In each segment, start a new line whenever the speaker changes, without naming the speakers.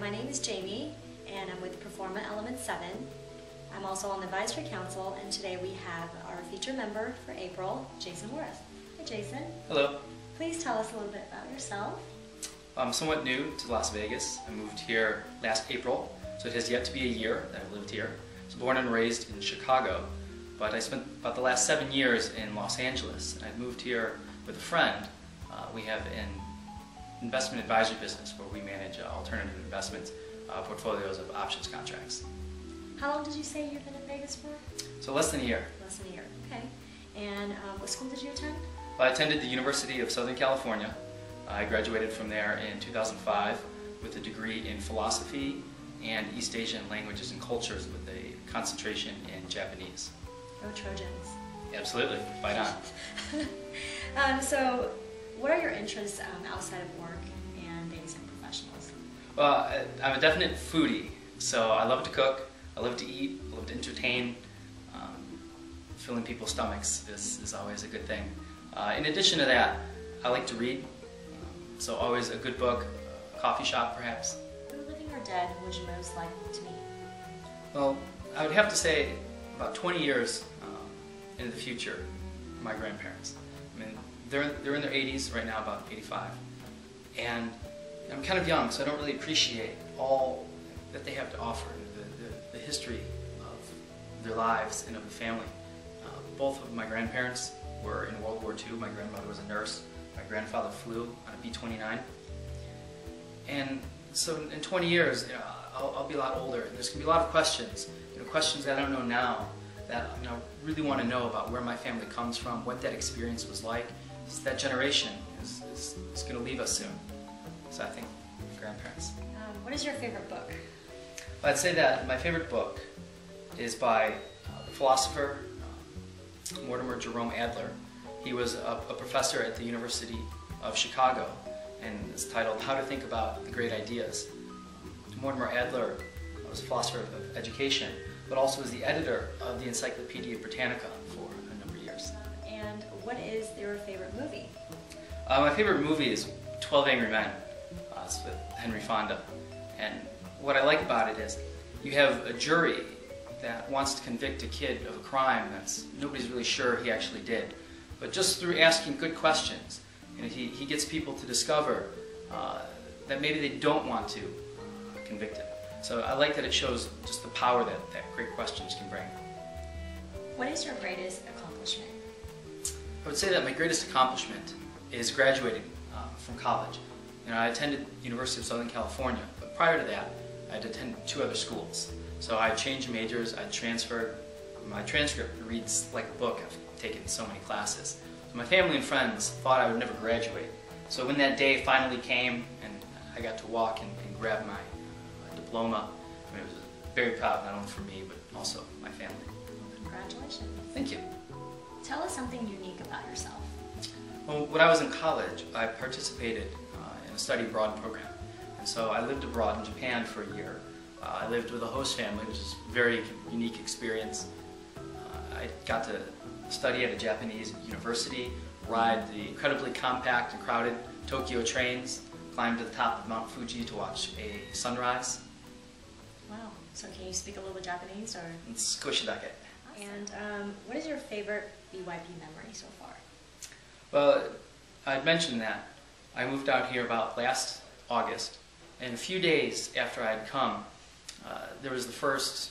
my name is Jamie, and I'm with Performa Element 7. I'm also on the Advisory Council, and today we have our featured member for April, Jason Wirth. Hi, Jason.
Hello.
Please tell us a little bit about yourself.
I'm somewhat new to Las Vegas. I moved here last April, so it has yet to be a year that I've lived here. I was born and raised in Chicago, but I spent about the last 7 years in Los Angeles, and I moved here with a friend. We have an investment advisory business where we manage alternative investment portfolios of options contracts.
How long did you say you've been in Vegas for?
So less than a year.
Less than a year, okay. And what school did you attend?
I attended the University of Southern California. I graduated from there in 2005 with a degree in philosophy and East Asian languages and cultures with a concentration in Japanese.
Go Trojans.
Absolutely, fight on.
So, what are your interests outside of work and dating professionals?
Well, I'm a definite foodie, so I love to cook, I love to eat, I love to entertain. Filling people's stomachs is always a good thing. In addition to that, I like to read, so always a good book, a coffee shop perhaps.
Who, living or dead, would you most like to meet?
Well, I would have to say about 20 years into the future, my grandparents. I mean, they're in their 80s right now, about 85, and I'm kind of young, so I don't really appreciate all that they have to offer, the history of their lives and of the family. Both of my grandparents were in World War II. My grandmother was a nurse. My grandfather flew on a B-29. And so in 20 years, I'll be a lot older, and there's going to be a lot of questions, questions that I don't know now that I really want to know about where my family comes from, what that experience was like. That generation is going to leave us soon. So I think grandparents.
What is your favorite book?
I'd say that my favorite book is by the philosopher Mortimer Jerome Adler. He was a professor at the University of Chicago, and it's titled How to Think About the Great Ideas. Mortimer Adler was a philosopher of education, but also was the editor of the Encyclopedia Britannica for a number of years.
And what is your favorite movie?
My favorite movie is 12 Angry Men. It's with Henry Fonda. And what I like about it is you have a jury that wants to convict a kid of a crime that's nobody's really sure he actually did. But just through asking good questions, he gets people to discover that maybe they don't want to convict him. So I like that it shows just the power that great questions can bring.
What is your greatest accomplishment?
I would say that my greatest accomplishment is graduating from college. I attended the University of Southern California, but prior to that, I had attended 2 other schools. So I changed majors, I transferred. My transcript reads like a book. I've taken so many classes. So my family and friends thought I would never graduate. So when that day finally came and I got to walk and grab my diploma, it was very proud, not only for me, but also my family.
Congratulations.
Thank you.
Tell us something unique about yourself.
Well, when I was in college, I participated in a study abroad program. And so I lived abroad in Japan for a year. I lived with a host family, which is a very unique experience. I got to study at a Japanese university, ride the incredibly compact and crowded Tokyo trains, climb to the top of Mount Fuji to watch a sunrise.
Wow. So can you speak a little Japanese? Or?
It's Koshidake.
And what is your favorite VYP memory so far?
Well, I'd mentioned that I moved out here about last August, and a few days after I had come, there was the first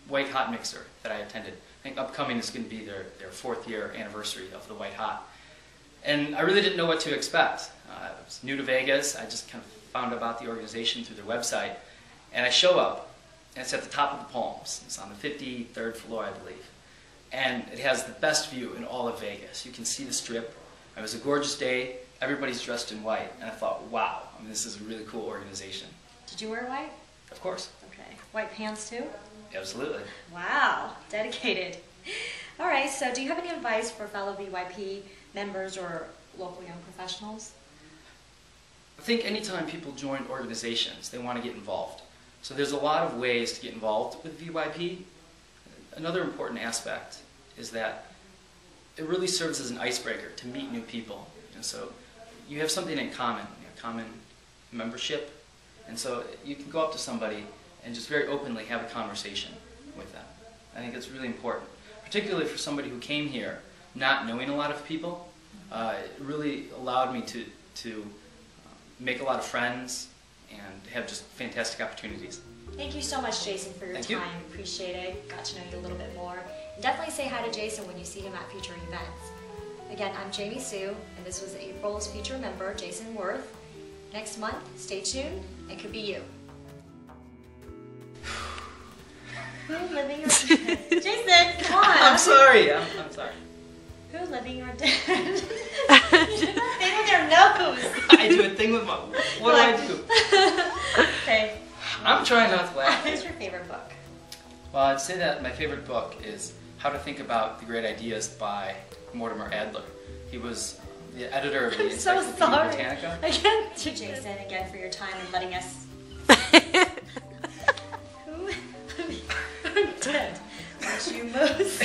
White Hot mixer that I attended. I think upcoming is going to be their 4th year anniversary of the White Hot. And I really didn't know what to expect. I was new to Vegas. I just kind of found about the organization through their website. And I show up, and it's at the top of the Palms. It's on the 53rd floor, I believe. And it has the best view in all of Vegas. You can see the Strip. It was a gorgeous day. Everybody's dressed in white. And I thought, wow, this is a really cool organization.
Did you wear white?
Of course.
Okay. White pants too?
Absolutely.
Wow. Dedicated. All right. So do you have any advice for fellow VYP members or local young professionals?
I think anytime people join organizations, they want to get involved. So there's a lot of ways to get involved with VYP. Another important aspect is that it really serves as an icebreaker to meet new people. So you have something in common, common membership, And so you can go up to somebody and just very openly have a conversation with them. I think it's really important, particularly for somebody who came here not knowing a lot of people. It really allowed me to make a lot of friends and have just fantastic opportunities.
Thank you so much, Jason, for your
Thank
time.
you.
Appreciate it. Got to know you a little bit more. And definitely say hi to Jason when you see him at future events. Again, I'm Jamie Sue, and this was April's feature member, Jason Wirth. Next month, stay tuned. It could be you. Who living or dead? Jason, come on!
I'm sorry. I'm sorry.
Who living or dead? You did that thing with your nose.
I do a thing with my. What do I do?
Okay.
I'm trying not to laugh.
What's your favorite book?
Well, I'd say that my favorite book is How to Think About the Great Ideas by Mortimer Adler. He was the editor of the
I'm so
Encyclopedia
sorry.
Britannica.
Again, to Jason, again for your time and letting us. Who dead? Wish you most.